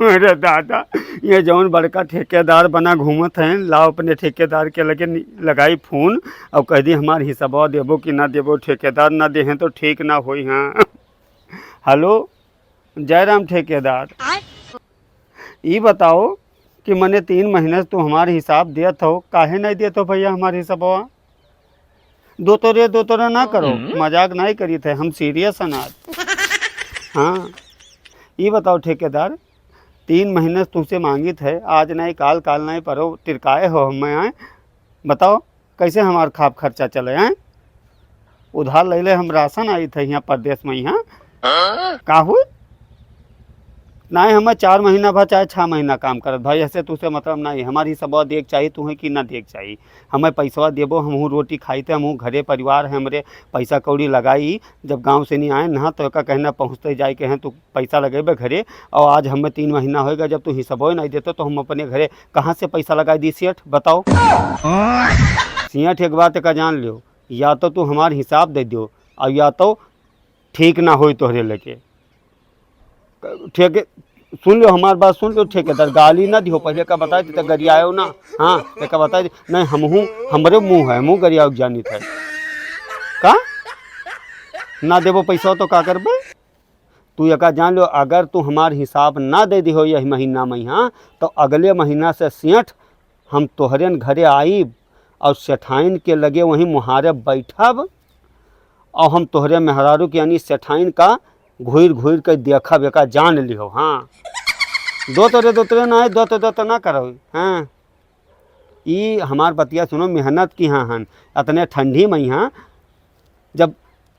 अरे दादा, ये जौन बड़का ठेकेदार बना घूमत हैं, लाओ अपने ठेकेदार के लगे लगाई फोन और कह दी हमार हिसाबा देबो कि ना देबो, ठेकेदार ना देहें तो ठीक ना होई। हाँ हेलो जयराम ठेकेदार, ये बताओ कि मैंने 3 महीने से तू हमारे हिसाब देत हो, काहे नहीं देत हो भैया हमारे हिसाबवा? दो तोरे ना करो, मजाक नहीं करी थे, हम सीरियस हैं आज। हाँ ये बताओ ठेकेदार, 3 महीने से तुमसे मांगी थे, आज नहीं काल, काल नहीं परो तिरकाए हो हमें आए। बताओ कैसे हमारा खाप खर्चा चले आए? उधार ले ले हम राशन आई थे यहाँ प्रदेश में। यहाँ का हुई नहीं, हमें 4 महीना भर चाहे 6 महीना काम करत भाई, ऐसे तुझसे मतलब नहीं। हमारी सब देख चाहिए तुम्हें कि ना देख चाहिए, हमें पैसा देबो, हमहूँ रोटी खाई थे, हमहूँ घरे परिवार है हमरे, पैसा कौड़ी लगाई। जब गांव से नहीं आए ना तो का कहना पहुँचते जाए के हैं तू पैसा लगेबे घरे, और आज हमें 3 महीना होएगा जब तू हिसाबो नहीं देते तो हम अपने घरे कहाँ से पैसा लगाई दी सेठ? बताओ सेठ एक बात का जान लो, या तो तू हमार हिसाब दे दो और या तो ठीक ना हो तोहरे लेके। ठेके सुन लो हमारी बात सुन लो ठेकेदार, गाली ना दियो, पहले का बता दी तो गरियाओ ना। हाँ का बता दी नहीं, हमहूँ हमरे मुँह है, मुँह गरियाओ जानी था का ना देबो पैसा तो का करबे? तू यका जान लो, अगर तू हमार हिसाब ना दे दी हो यही महीना में, हाँ तो अगले महीना से सेठ हम तोहरे घरे आईब और सेठाइन के लगे वहीं मुहारे बैठब और हम तोहरे मेहरारू के यानी सेठाइन का घूर घूर के देखब, एका जान लिहो। हाँ दो तोरे ना है, दो तो ना करो। हाँ ये हमार बतिया सुनो, मेहनत की हाँ हन अतने ठंडी में यहाँ जब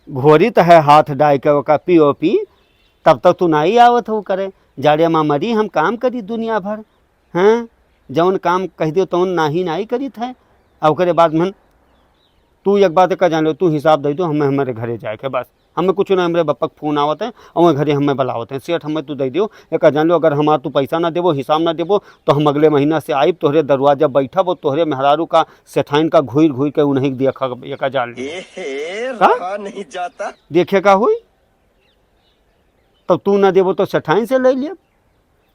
घोरित है हाथ डाय के ओका पी ओ पी, तब तक तू नहीं आवत हो करे। जाड़े माँ मरी हम काम करी दुनिया भर, हैं जौन काम कह दियो तौन नहीं करी थे। और ओकरे बाद मन तू एक बात का जान लो, तू हिसाब दे दो, हमें हमारे घरे जाए के बस, हमें कुछ ना, हमारे बप्पा फोन आवत है और घरे हमें बुलावत हैं। सेठ हमें तू दे दियो, एक जान लो, अगर हमार तू पैसा ना देबो, हिसाब ना देबो तो हम अगले महीना से आइब तोहरे दरवाजा बैठब और तोहरे मेहरारू का सेठाइन का घूर घूर के उन्हें देखब, एक जान लो नहीं जाता देखे का हुई। तो तू ना देबो तो सेठाइन से ले लियब,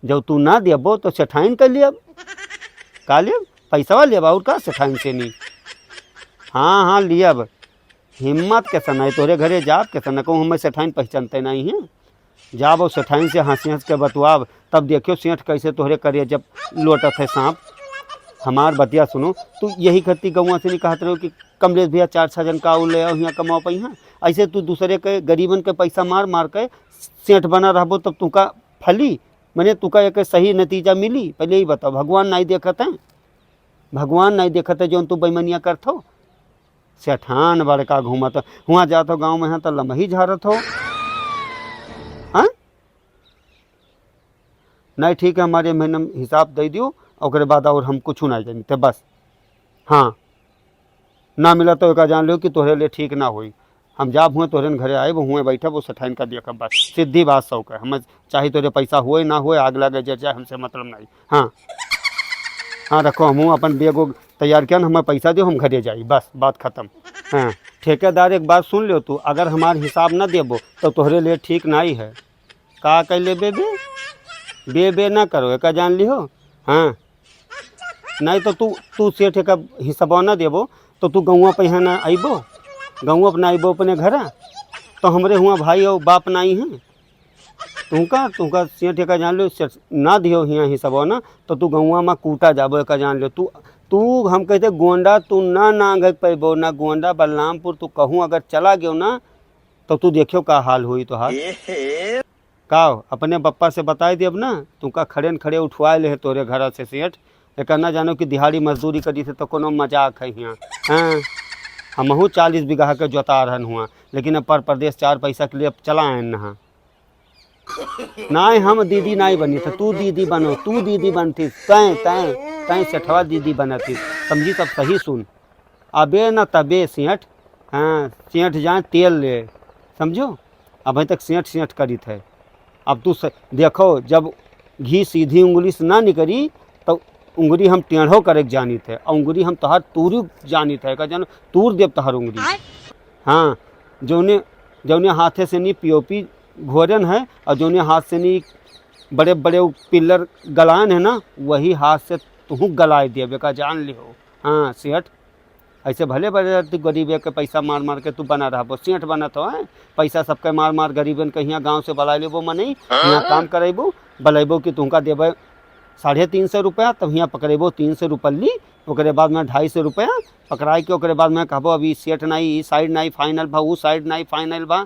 जब तू ना देबो तो सेठाइन कर लियब, का लियब पैसा लियब और का सेठाइन से नहीं। हाँ लियब, हिम्मत के सनाई तोरे घरे जाब के तना कहूँ हमें सेठाइन पहचानते नहीं हैं, जाब और सेठाइन से हंसी हंस के बतवाब, तब देखियो सेठ कैसे तोहरे करे जब लोटत है सांप। हमार बतिया सुनो, तू यही खत्ती गौवा से नहीं कहते रहो कि कमलेश भैया 4-6 जन का ले आओ यहाँ कमाओ पैसा, ऐसे तू दूसरे के गरीबन के पैसा मार मार के सेठ बना रहबो तब तू का फली, मैंने तू का एक सही नतीजा मिली? पहले ही बताओ, भगवान नहीं देखते हैं, भगवान नहीं देखते जो तू बेईमानियाँ करत हो। सेठान बड़का घूमत हुआ जात हो गाँव में, यहाँ तो लम्ही झारत हो। हाँ नहीं ठीक है, हमारे महीने में हिसाब दे दियो और बाद और हम कुछ नहीं जानते बस। हाँ ना मिला तो एक जान लो कि तोहरे लिए ठीक ना हुई, हम जाब हुए तोहरे घरे आए हुए बैठब वो सेठाइन का देखब, बस सीधी बात शौक है, हमें चाहे तोरे पैसा हुए ना हुए, आग लगे जे जाए हमसे मतलब नहीं। हाँ रखो, हम अपन बेग तैयार किया ना, हमें पैसा दियो हम घरे जाई, बस बात खत्म। हाँ ठेकेदार एक बात सुन लो, तू अगर हमार हिसाब ना देबो तो तोहरे लिए ठीक नहीं है। का कह ले बे ना करो, एक जान लिहो। हाँ नहीं तो तू सेठ का हिसाबा ना देबो तो तू गौवा पे यहाँ ना अबो, गौवा पर ना अबो अपने घर, तो हमरे हुआ भाई और बाप नहीं हैं। तुमका सेठ का जान लो, ना दियो यहाँ हिसाबा ना तो तू गौवा में कूटा जाबो, एक जान लो। तू हम कहते गोंडा तू ना गए पैबो ना, गोंडा बलरामपुर तू कहूँ अगर चला गयो ना तो तू देखियो का हाल हुई तो हाल का। अपने बप्पा से बताए देब ना, तुमका खड़े न खड़े उठवाए ले तोरे घर से सेठ, एक ना जानो कि दिहाड़ी मजदूरी करी थे तो कोनो मजाक है यहाँ। हाँ हमहूँ 40 बीघा के जोता रहन हुआ, लेकिन अब पर प्रदेश 4 पैसा के लिए अब चला आए ना। नहीं हम दीदी नहीं बनी थे, तू दीदी बनो, तू दीदी बनती, तैं सेठवा दीदी बनती, समझी? तब सही सुन, अबे न तबे सेठ। हाँ सेठ जाए तेल ले, समझो? अभी तक सेठ करी थे, अब तू देखो जब घी सीधी उंगली से ना निकली तो उंगली हम टेढ़ो करे जानी थे, और उंगली हम तोहर तूरू जानी थे, का जानो तूर देव तोहर उंगली। हाँ जौने हाथे से नहीं पीओपी घोरन है और जौने हाथ से नहीं बड़े बड़े वो पिल्लर गलान है ना, वही हाथ से तू गलाए दिए बेका, जान लियो। हाँ सेठ, ऐसे भले भले तू गरीब के पैसा मार मार के तू बना रहा सेठ बना तो है, पैसा सबके मार मार गरीबन के यहाँ गाँव से बुला लेबो मनी, यहाँ काम करेबो, बलेबो कि तुमका देवे 350 रुपया, तब यहाँ पकड़ेबो 300 रुपल्ली, ओकरे बाद में 250 रुपया पकड़ाई के, ओकरे बाद में कहबो अभी सेठ नहीं, ई साइड नहीं फाइनल बा, ऊ साइड नहीं फाइनल बा,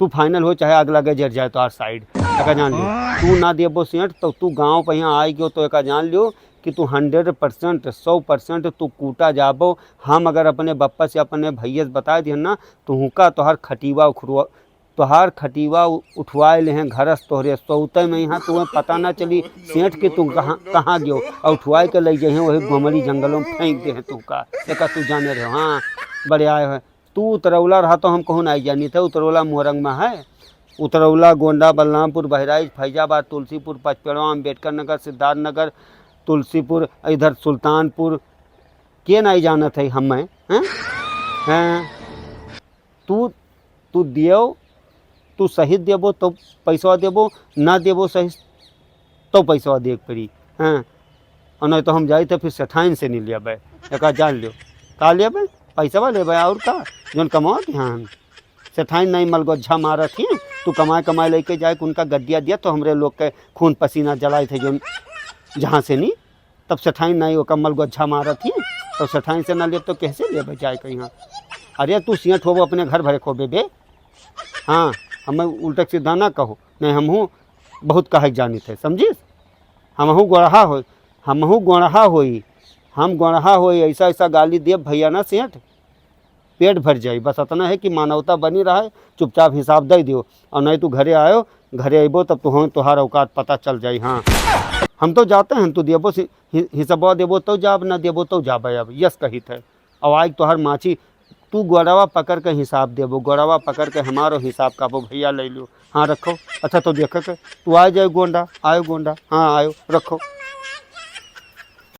तू फाइनल हो चाहे अगला के जर जाए तो आर साइड, एक जान लियो। तू ना देबो सेठ तो तू गाँव पे यहाँ आई गयो तो एक जान लियो कि तू 100% 100% तू कूटा जाबो। हम अगर अपने बप्पा से अपने भैया से बता दिए ना, तो हुका तोहर खटीवा उखड़ुआ, तोहार खटीवा उठवाए ले हैं घरस तोहरे सौते में, यहाँ तुम्हें पता ना चली सेठ के तू कहाँ कहाँ गयो, और उठवाए के ले जाए वही गोमरी जंगलों में फेंक दे हैं तू का, एक तू जाने रहे। हाँ बड़े आए हैं तू, उतरौला रहा तो हम कहूँ नहीं जानी थे, उतरौला मोरंग में है, उतरौला गोंडा बलरामपुर बहराइच फैजाबाद तुलसीपुर पचपेड़वा अम्बेडकर नगर सिद्धार्थ नगर तुलसीपुर इधर सुल्तानपुर के नहीं जानत है हमें हैं हैं। तू दियो, तू सही देबो तो पैसा देबो, ना देबो सही तो पैसा दे पड़ी हैं, और नहीं तो हम जाए थे फिर सेठाइन से नहीं लेबै, एक जान लियो का लेबै पैसा लेबै और का जौन कमाओ हाँ, सेठाइन नहीं मलगोझा मारत ही, तू कमाए कमाए लेके जाए उनका गद्दिया दिया तो हमरे लोग के खून पसीना जलाए थे जो जहाँ से नहीं, तब सेठाइन नहीं वो कमल गोझा मारा थी, तो सेठाइन से ना ले तो कैसे ले बचाए कहीं। हाँ अरे तू सेठ हो अपने घर भरे खो बे, हाँ हमें उल्टा सीधा ना कहो, नहीं हमहूँ बहुत कहे जानी थे समझिस, हमहूँ गोढ़ा हो, हमहूँ गोढ़ा होई, हम गोढ़ा होई, ऐसा ऐसा गाली दे भैया ना सेठ पेट भर जाए, बस इतना है कि मानवता बनी रहे, चुपचाप हिसाब दे दियो, और नहीं तू घरे आयो, घरे अबो तब तो तुहार औकात पता चल जाए। हाँ हम तो जाते हैं, तू देबो हिसाबा देबो तो जाब, ना देबो तो जाब, अब यस कही थे। अब आज तोहर माछी तू गोड़ावा पकड़ के हिसाब देबो, गोड़ावा पकड़ के हमारो हिसाब काबो भैया ले लो। हाँ रखो, अच्छा तो देख के तू आ जाए गोंडा, आयो गोंडा, हाँ आयो रखो।